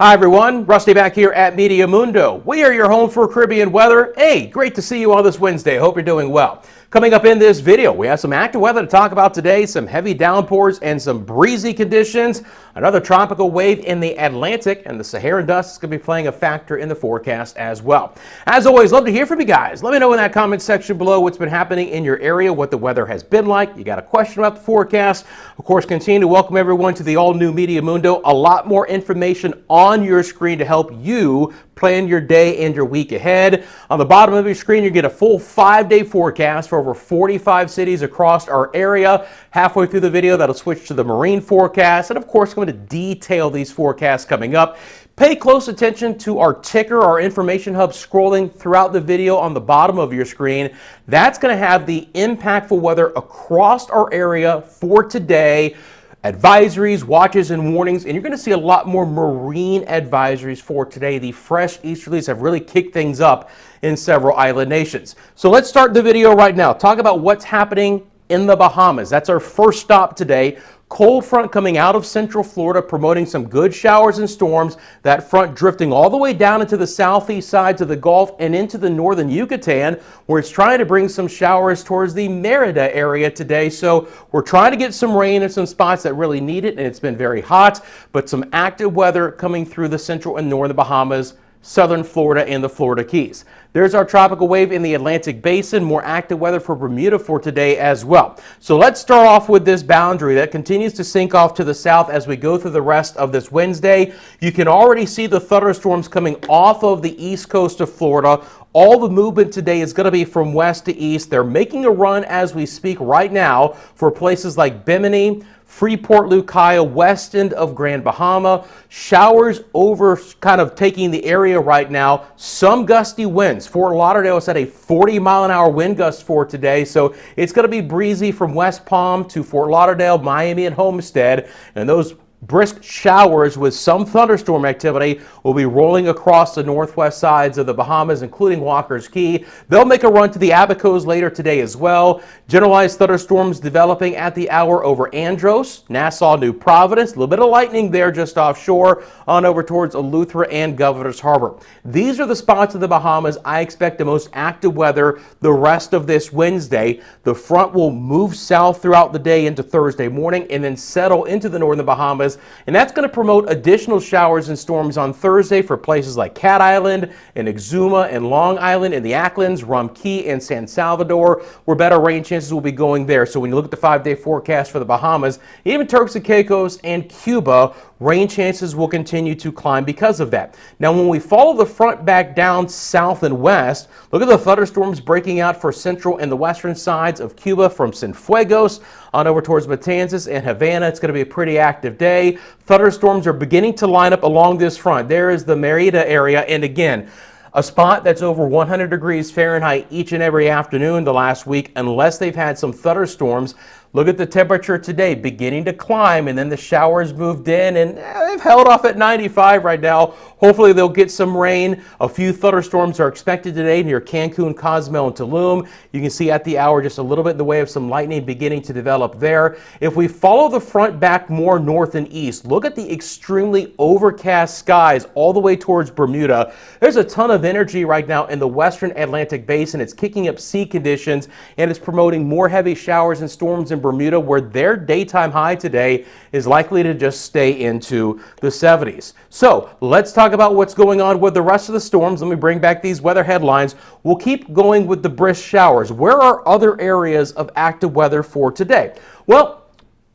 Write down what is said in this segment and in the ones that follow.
Hi everyone, Rusty back here at Meteo Mundo. We are your home for Caribbean weather. Hey, great to see you on this Wednesday. Hope you're doing well. Coming up in this video, we have some active weather to talk about today, some heavy downpours and some breezy conditions. Another tropical wave in the Atlantic, and the Saharan dust is going to be playing a factor in the forecast as well. As always, love to hear from you guys. Let me know in that comment section below what's been happening in your area, what the weather has been like. You got a question about the forecast? Of course, continue to welcome everyone to the all-new Meteo Mundo. A lot more information on your screen to help you plan your day and your week ahead. On the bottom of your screen, you get a full 5-day forecast for over 45 cities across our area. Halfway through the video, that'll switch to the marine forecast. And of course, I'm going to detail these forecasts coming up. Pay close attention to our ticker, our information hub scrolling throughout the video on the bottom of your screen. That's going to have the impactful weather across our area for today. Advisories, watches, and warnings, and you're going to see a lot more marine advisories for today. The fresh easterlies have really kicked things up in several island nations. So let's start the video right now. Talk about what's happening in the Bahamas. That's our first stop today. Cold front coming out of central Florida, promoting some good showers and storms. That front drifting all the way down into the southeast sides of the Gulf and into the northern Yucatan, where it's trying to bring some showers towards the Merida area today. So we're trying to get some rain in some spots that really need it, and it's been very hot, but some active weather coming through the central and northern Bahamas, southern Florida, and the Florida Keys. There's our tropical wave in the Atlantic Basin. More active weather for Bermuda for today as well. So let's start off with this boundary that continues to sink off to the south as we go through the rest of this Wednesday. You can already see the thunderstorms coming off of the east coast of Florida. All the movement today is going to be from west to east. They're making a run as we speak right now for places like Bimini, Freeport, Lucaya, west end of Grand Bahama. Showers over kind of taking the area right now. Some gusty winds. Fort Lauderdale is at a 40-mile-an-hour wind gust for today. So it's going to be breezy from West Palm to Fort Lauderdale, Miami, and Homestead. And those brisk showers with some thunderstorm activity will be rolling across the northwest sides of the Bahamas, including Walker's Key. They'll make a run to the Abacos later today as well. Generalized thunderstorms developing at the hour over Andros, Nassau, New Providence. A little bit of lightning there just offshore on over towards Eleuthera and Governor's Harbor. These are the spots of the Bahamas I expect the most active weather the rest of this Wednesday. The front will move south throughout the day into Thursday morning and then settle into the northern Bahamas. And that's going to promote additional showers and storms on Thursday for places like Cat Island and Exuma and Long Island and the Acklins, Rum Key and San Salvador, where better rain chances will be going there. So when you look at the 5-day forecast for the Bahamas, even Turks and Caicos and Cuba, rain chances will continue to climb because of that. Now, when we follow the front back down south and west, look at the thunderstorms breaking out for central and the western sides of Cuba from Cienfuegos on over towards Matanzas and Havana. It's going to be a pretty active day. Thunderstorms are beginning to line up along this front. There is the Merida area, and again, a spot that's over 100 degrees Fahrenheit each and every afternoon the last week, unless they've had some thunderstorms. Look at the temperature today beginning to climb, and then the showers moved in, and they've held off at 95 right now. Hopefully they'll get some rain. A few thunderstorms are expected today near Cancun, Cozumel, and Tulum. You can see at the hour just a little bit in the way of some lightning beginning to develop there. If we follow the front back more north and east, look at the extremely overcast skies all the way towards Bermuda. There's a ton of energy right now in the western Atlantic basin. It's kicking up sea conditions, and it's promoting more heavy showers and storms in Bermuda, where their daytime high today is likely to just stay into the 70s. So let's talk about what's going on with the rest of the storms. Let me bring back these weather headlines. We'll keep going with the brisk showers. Where are other areas of active weather for today? Well,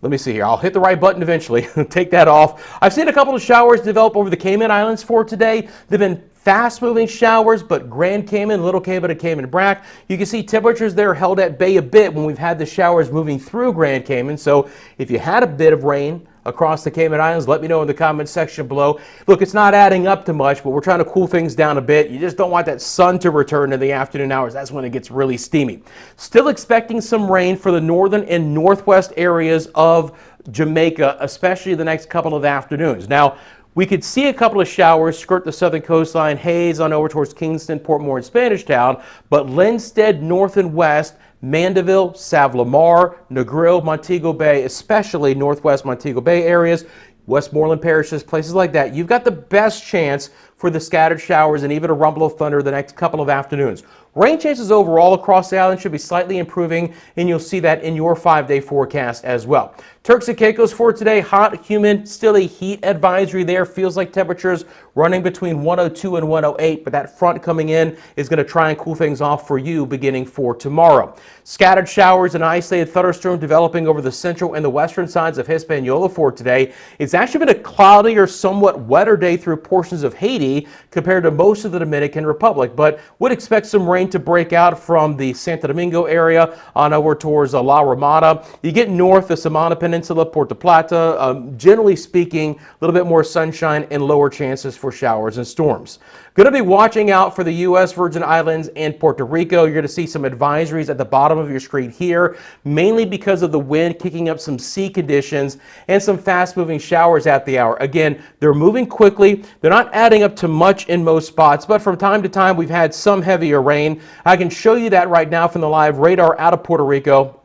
let me see here. I'll hit the right button eventually. Take that off. I've seen a couple of showers develop over the Cayman Islands for today. They've been fast-moving showers, but Grand Cayman, Little Cayman, and Cayman Brac, you can see temperatures there held at bay a bit when we've had the showers moving through Grand Cayman. So if you had a bit of rain across the Cayman Islands, let me know in the comment section below. Look, it's not adding up to much, but we're trying to cool things down a bit. You just don't want that sun to return in the afternoon hours. That's when it gets really steamy. Still expecting some rain for the northern and northwest areas of Jamaica, especially the next couple of afternoons. Now, we could see a couple of showers skirt the southern coastline, haze on over towards Kingston, Portmore, and Spanish Town, but Linstead, north and west, Mandeville, Savlamar, Negril, Montego Bay, especially northwest Montego Bay areas, Westmoreland parishes, places like that, you've got the best chance for the scattered showers and even a rumble of thunder the next couple of afternoons. Rain chances overall across the island should be slightly improving, and you'll see that in your 5-day forecast as well. Turks and Caicos for today, hot, humid, still a heat advisory there. Feels like temperatures running between 102 and 108, but that front coming in is going to try and cool things off for you beginning for tomorrow. Scattered showers and isolated thunderstorm developing over the central and the western sides of Hispaniola for today. It's actually been a cloudy or somewhat wetter day through portions of Haiti compared to most of the Dominican Republic, but would expect some rain to break out from the Santo Domingo area on over towards La Romana. You get north, the Samana Peninsula, Puerto Plata, generally speaking, a little bit more sunshine and lower chances for showers and storms. Going to be watching out for the U.S. Virgin Islands and Puerto Rico. You're going to see some advisories at the bottom of your screen here, mainly because of the wind kicking up some sea conditions and some fast-moving showers at the hour. Again, they're moving quickly. They're not adding up to much in most spots, but from time to time, we've had some heavier rain. I can show you that right now from the live radar out of Puerto Rico.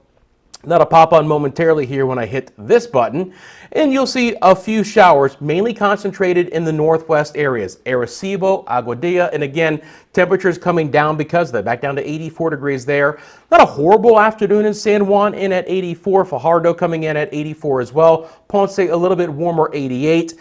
That'll pop on momentarily here when I hit this button, and you'll see a few showers mainly concentrated in the northwest areas, Arecibo, Aguadilla, and again, temperatures coming down because of that, back down to 84 degrees there. Not a horrible afternoon in San Juan, in at 84, Fajardo coming in at 84 as well, Ponce a little bit warmer, 88.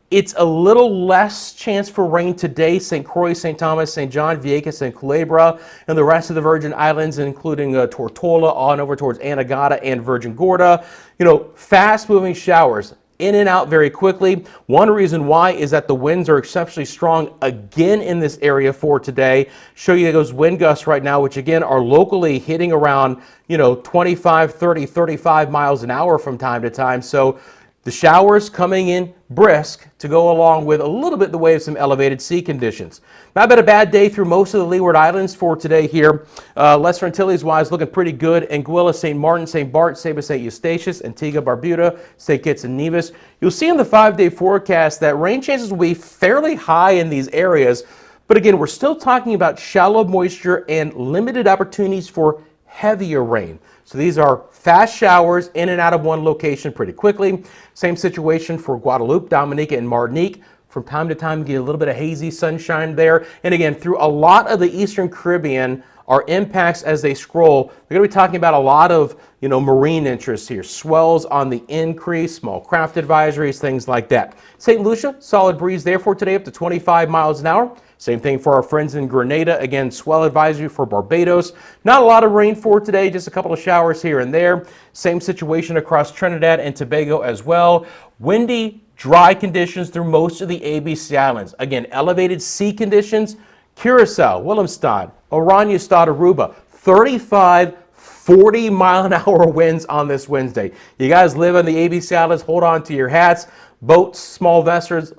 It's a little less chance for rain today. St. Croix, St. Thomas, St. John, Vieques, and Culebra, and the rest of the Virgin Islands, including Tortola on over towards Anegada and Virgin Gorda. You know, fast-moving showers in and out very quickly. One reason why is that the winds are exceptionally strong again in this area for today. Show you those wind gusts right now, which again are locally hitting around, 25, 30, 35 miles an hour from time to time. So the showers coming in brisk to go along with a little bit the way of some elevated sea conditions. Not been a bad day through most of the Leeward Islands for today here. Lesser Antilles wise looking pretty good. Anguilla, St. Martin, St. Bart, Saba, St. Eustatius, Antigua, Barbuda, St. Kitts and Nevis. You'll see in the 5-day forecast that rain chances will be fairly high in these areas. But again, we're still talking about shallow moisture and limited opportunities for heavier rain. So these are fast showers in and out of one location pretty quickly. Same situation for Guadeloupe, Dominica, and Martinique. From time to time, you get a little bit of hazy sunshine there. And again, through a lot of the Eastern Caribbean, our impacts as they scroll, they're going to be talking about a lot of, marine interests here. Swells on the increase, small craft advisories, things like that. St. Lucia, solid breeze there for today up to 25 miles an hour. Same thing for our friends in Grenada. Again, swell advisory for Barbados. Not a lot of rain for today, just a couple of showers here and there. Same situation across Trinidad and Tobago as well. Windy, dry conditions through most of the ABC Islands. Again, elevated sea conditions. Curacao, Willemstad, Oranjestad, Aruba. 35, 40 mile an hour winds on this Wednesday. You guys live on the ABC Islands, hold on to your hats. Boats, small vessels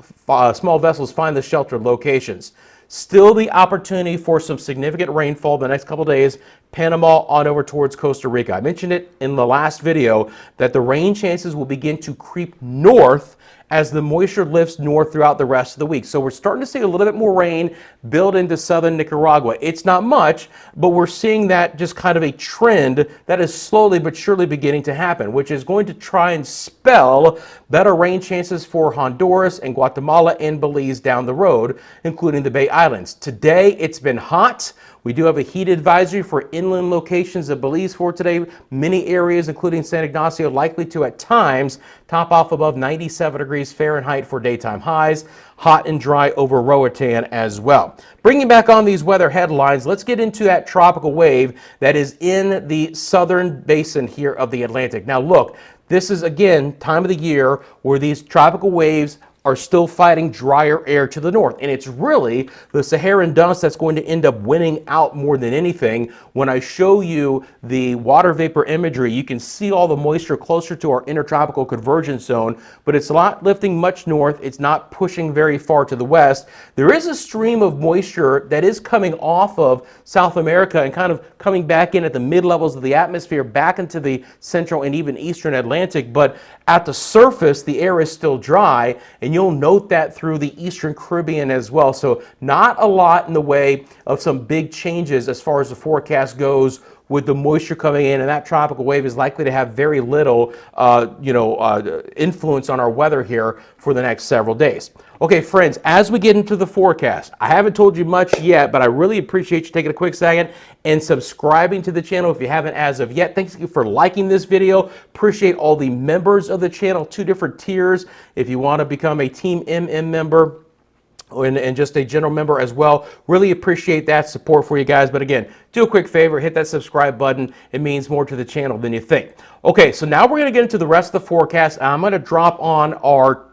find the sheltered locations. Still the opportunity for some significant rainfall the next couple days. Panama on over towards Costa Rica. I mentioned it in the last video that the rain chances will begin to creep north as the moisture lifts north throughout the rest of the week. So we're starting to see a little bit more rain build into southern Nicaragua. It's not much, but we're seeing that just kind of a trend that is slowly but surely beginning to happen, which is going to try and spell better rain chances for Honduras and Guatemala and Belize down the road, including the Bay Islands. Today, it's been hot. We do have a heat advisory for inland locations of Belize for today. Many areas, including San Ignacio, likely to at times top off above 97 degrees Fahrenheit for daytime highs. Hot and dry over Roatan as well. Bringing back on these weather headlines, let's get into that tropical wave that is in the southern basin here of the Atlantic. Now look, this is again time of the year where these tropical waves are still fighting drier air to the north. And it's really the Saharan dust that's going to end up winning out more than anything. When I show you the water vapor imagery, you can see all the moisture closer to our intertropical convergence zone, but it's not lifting much north. It's not pushing very far to the west. There is a stream of moisture that is coming off of South America and kind of coming back in at the mid-levels of the atmosphere, back into the central and even eastern Atlantic. But at the surface, the air is still dry, and you'll note that through the Eastern Caribbean as well. So not a lot in the way of some big changes as far as the forecast goes with the moisture coming in, and that tropical wave is likely to have very little, influence on our weather here for the next several days. Okay, friends, as we get into the forecast, I haven't told you much yet, but I really appreciate you taking a quick second and subscribing to the channel if you haven't as of yet. Thanks for liking this video. Appreciate all the members of the channel, 2 different tiers. If you want to become a Team MM member, and just a general member as well. Really appreciate that support for you guys. But again, do a quick favor, hit that subscribe button. It means more to the channel than you think. Okay, so now we're going to get into the rest of the forecast. I'm going to drop on our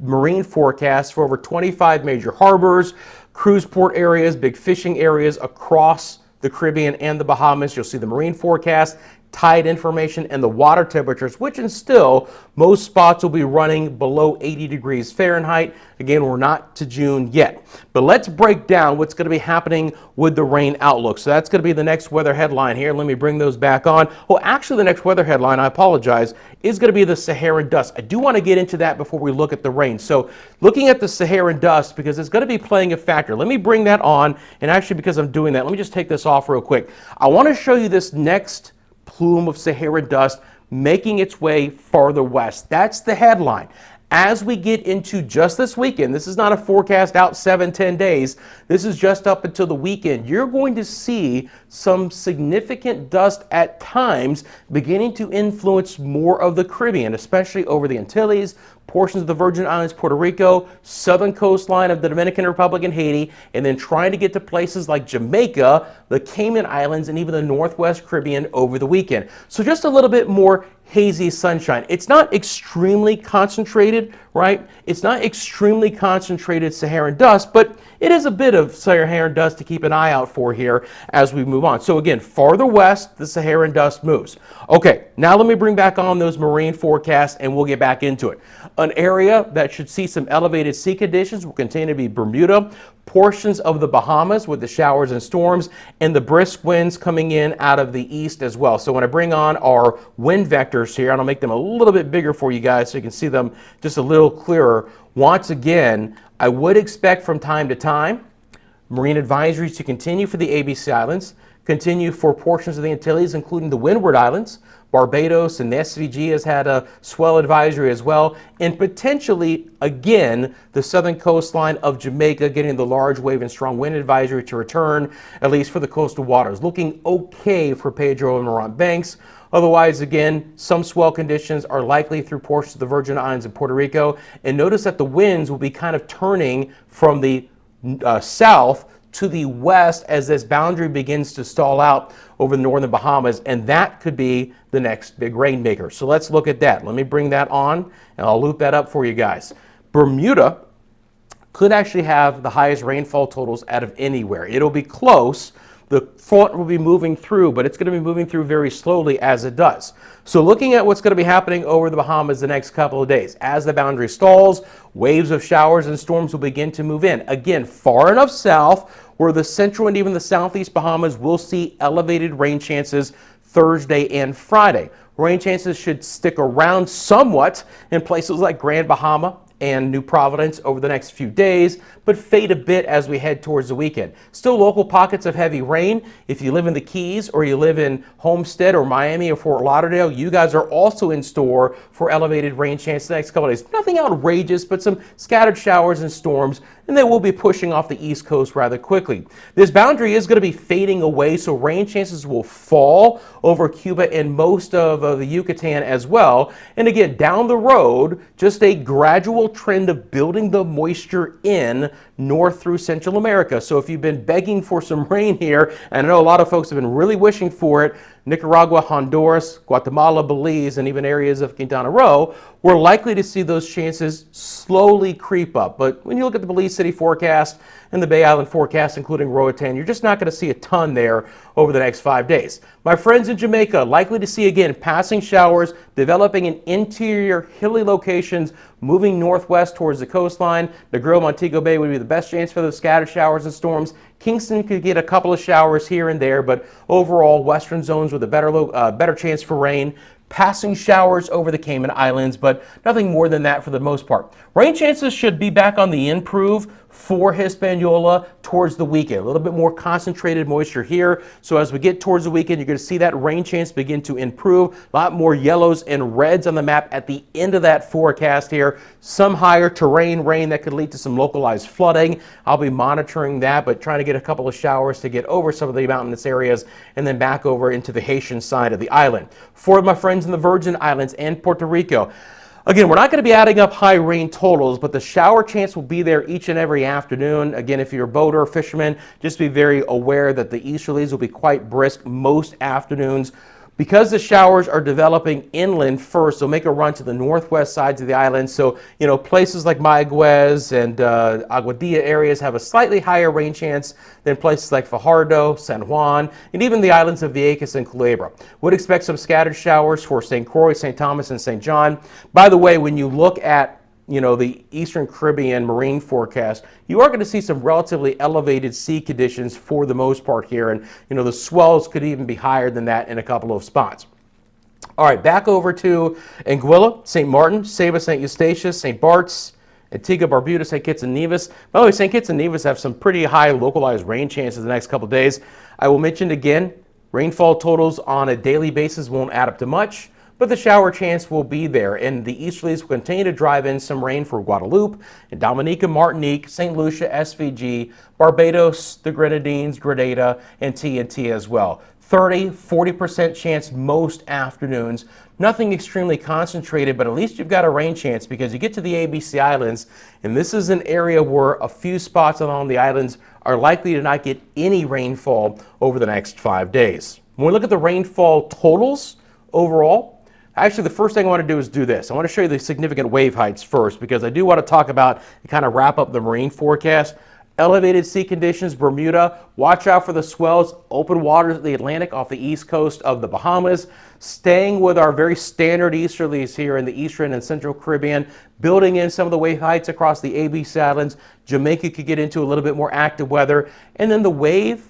marine forecast for over 25 major harbors, cruise port areas, big fishing areas across the Caribbean and the Bahamas. You'll see the marine forecast, tide information, and the water temperatures, which in still most spots will be running below 80 degrees Fahrenheit. Again, we're not to June yet. But let's break down what's going to be happening with the rain outlook. So that's going to be the next weather headline here. Let me bring those back on. Well, actually, the next weather headline, I apologize, is going to be the Saharan dust. I do want to get into that before we look at the rain. So looking at the Saharan dust, because it's going to be playing a factor. Let me bring that on. And actually, because I'm doing that, let me just take this off real quick. I want to show you this next plume of Saharan dust making its way farther west. That's the headline. As we get into just this weekend, this is not a forecast out 7-10 days. This is just up until the weekend. You're going to see some significant dust at times beginning to influence more of the Caribbean, especially over the Antilles, portions of the Virgin Islands, Puerto Rico, southern coastline of the Dominican Republic and Haiti, and then trying to get to places like Jamaica, the Cayman Islands, and even the Northwest Caribbean over the weekend. So just a little bit more hazy sunshine. It's not extremely concentrated, right? It's not extremely concentrated Saharan dust, but it is a bit of Saharan dust to keep an eye out for here as we move on. So again, farther west, the Saharan dust moves. Okay, now let me bring back on those marine forecasts and we'll get back into it. An area that should see some elevated sea conditions will continue to be Bermuda, portions of the Bahamas with the showers and storms, and the brisk winds coming in out of the east as well. So when I bring on our wind vectors here, and I'll make them a little bit bigger for you guys so you can see them just a little clearer. Once again, I would expect from time to time marine advisories to continue for the ABC Islands, continue for portions of the Antilles, including the Windward Islands. Barbados and the SVG has had a swell advisory as well, and potentially, again, the southern coastline of Jamaica getting the large wave and strong wind advisory to return, at least for the coastal waters. Looking okay for Pedro and Morant Banks. Otherwise, again, some swell conditions are likely through portions of the Virgin Islands and Puerto Rico. And notice that the winds will be kind of turning from the south to the west as this boundary begins to stall out over the northern Bahamas, and that could be the next big rainmaker. So let's look at that. Let me bring that on, and I'll loop that up for you guys. Bermuda could actually have the highest rainfall totals out of anywhere. It'll be close. The front will be moving through, but it's going to be moving through very slowly as it does. So looking at what's going to be happening over the Bahamas the next couple of days, as the boundary stalls, waves of showers and storms will begin to move in. Again, far enough south where the central and even the southeast Bahamas will see elevated rain chances Thursday and Friday. Rain chances should stick around somewhat in places like Grand Bahama and New Providence over the next few days, but fade a bit as we head towards the weekend. Still local pockets of heavy rain. If you live in the Keys or you live in Homestead or Miami or Fort Lauderdale, you guys are also in store for elevated rain chance the next couple of days. Nothing outrageous, but some scattered showers and storms, and they will be pushing off the East Coast rather quickly. This boundary is going to be fading away, so rain chances will fall over Cuba and most of the Yucatan as well. And again, down the road, just a gradual trend of building the moisture in north through Central America. So if you've been begging for some rain here, and I know a lot of folks have been really wishing for it, Nicaragua, Honduras, Guatemala, Belize, and even areas of Quintana Roo, we're likely to see those chances slowly creep up. But when you look at the Belize City forecast and the Bay Island forecast, including Roatan, you're just not going to see a ton there over the next 5 days. My friends in Jamaica, likely to see again passing showers developing in interior hilly locations, moving northwest towards the coastline. Negril, Montego Bay would be the best chance for those scattered showers and storms. Kingston could get a couple of showers here and there, but overall, western zones with a better chance for rain. Passing showers over the Cayman Islands, but nothing more than that for the most part. Rain chances should be back on the improve for Hispaniola towards the weekend. A little bit more concentrated moisture here. So as we get towards the weekend, you're going to see that rain chance begin to improve. A lot more yellows and reds on the map at the end of that forecast here. Some higher terrain rain that could lead to some localized flooding. I'll be monitoring that, but trying to get a couple of showers to get over some of the mountainous areas and then back over into the Haitian side of the island. For my friends in the Virgin Islands and Puerto Rico, again, we're not going to be adding up high rain totals, but the shower chance will be there each and every afternoon. Again, if you're a boater or fisherman, just be very aware that the easterlies will be quite brisk most afternoons. Because the showers are developing inland first, they'll make a run to the northwest sides of the island. So, places like Mayagüez and Aguadilla areas have a slightly higher rain chance than places like Fajardo, San Juan, and even the islands of Vieques and Culebra. Would expect some scattered showers for St. Croix, St. Thomas, and St. John. By the way, when you look at the Eastern Caribbean marine forecast, you are going to see some relatively elevated sea conditions for the most part here. And, the swells could even be higher than that in a couple of spots. All right, back over to Anguilla, St. Martin, Saba, St. Eustatius, St. Bart's, Antigua, Barbuda, St. Kitts and Nevis. By the way, St. Kitts and Nevis have some pretty high localized rain chances the next couple of days. I will mention again, rainfall totals on a daily basis won't add up to much, but the shower chance will be there, and the easterlies will continue to drive in some rain for Guadeloupe and Dominica, Martinique, St. Lucia, SVG, Barbados, the Grenadines, Grenada, and TNT as well. 30–40% chance most afternoons. Nothing extremely concentrated, but at least you've got a rain chance because you get to the ABC Islands, and this is an area where a few spots along the islands are likely to not get any rainfall over the next 5 days. When we look at the rainfall totals overall, actually, the first thing I want to do is do this. I want to show you the significant wave heights first because I do want to talk about and kind of wrap up the marine forecast. Elevated sea conditions, Bermuda. Watch out for the swells. Open waters of the Atlantic off the east coast of the Bahamas. Staying with our very standard easterlies here in the eastern and central Caribbean. Building in some of the wave heights across the ABC Islands. Jamaica could get into a little bit more active weather. And then the wave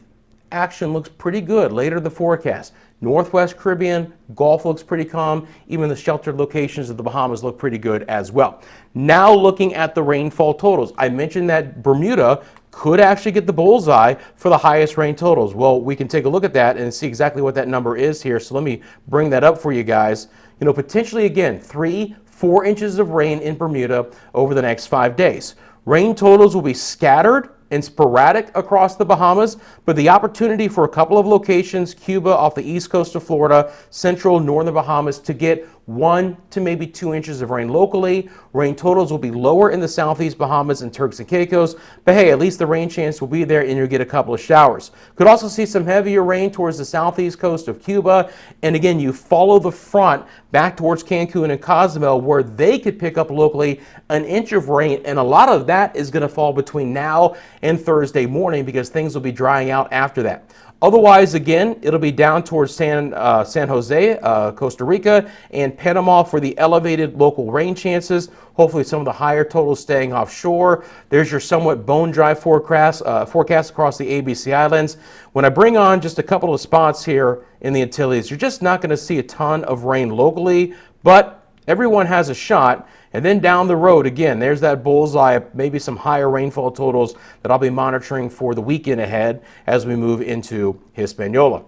action looks pretty good later in the forecast. Northwest Caribbean, Gulf looks pretty calm. Even the sheltered locations of the Bahamas look pretty good as well. Now looking at the rainfall totals. I mentioned that Bermuda could actually get the bullseye for the highest rain totals. Well, we can take a look at that and see exactly what that number is here. So let me bring that up for you guys. Potentially again, 3–4 inches of rain in Bermuda over the next 5 days. Rain totals will be scattered and sporadic across the Bahamas, but the opportunity for a couple of locations, Cuba off the east coast of Florida, central northern Bahamas, to get 1 to maybe 2 inches of rain locally. Rain totals will be lower in the southeast Bahamas and Turks and Caicos, but hey, at least the rain chance will be there and you'll get a couple of showers. Could also see some heavier rain towards the southeast coast of Cuba, and again, you follow the front back towards Cancun and Cozumel where they could pick up locally an inch of rain, and a lot of that is going to fall between now and Thursday morning because things will be drying out after that. Otherwise, again, it'll be down towards San Jose, Costa Rica, and Panama for the elevated local rain chances. Hopefully some of the higher totals staying offshore. There's your somewhat bone dry forecast across the ABC Islands. When I bring on just a couple of spots here in the Antilles, you're just not going to see a ton of rain locally, but everyone has a shot. And then down the road, again, there's that bullseye, maybe some higher rainfall totals that I'll be monitoring for the weekend ahead as we move into Hispaniola.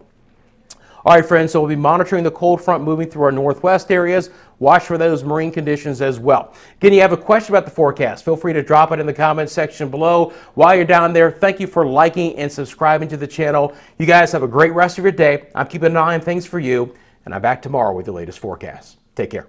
All right, friends, so we'll be monitoring the cold front moving through our northwest areas. Watch for those marine conditions as well. Again, you have a question about the forecast, feel free to drop it in the comments section below. While you're down there, thank you for liking and subscribing to the channel. You guys have a great rest of your day. I'm keeping an eye on things for you, and I'm back tomorrow with the latest forecast. Take care.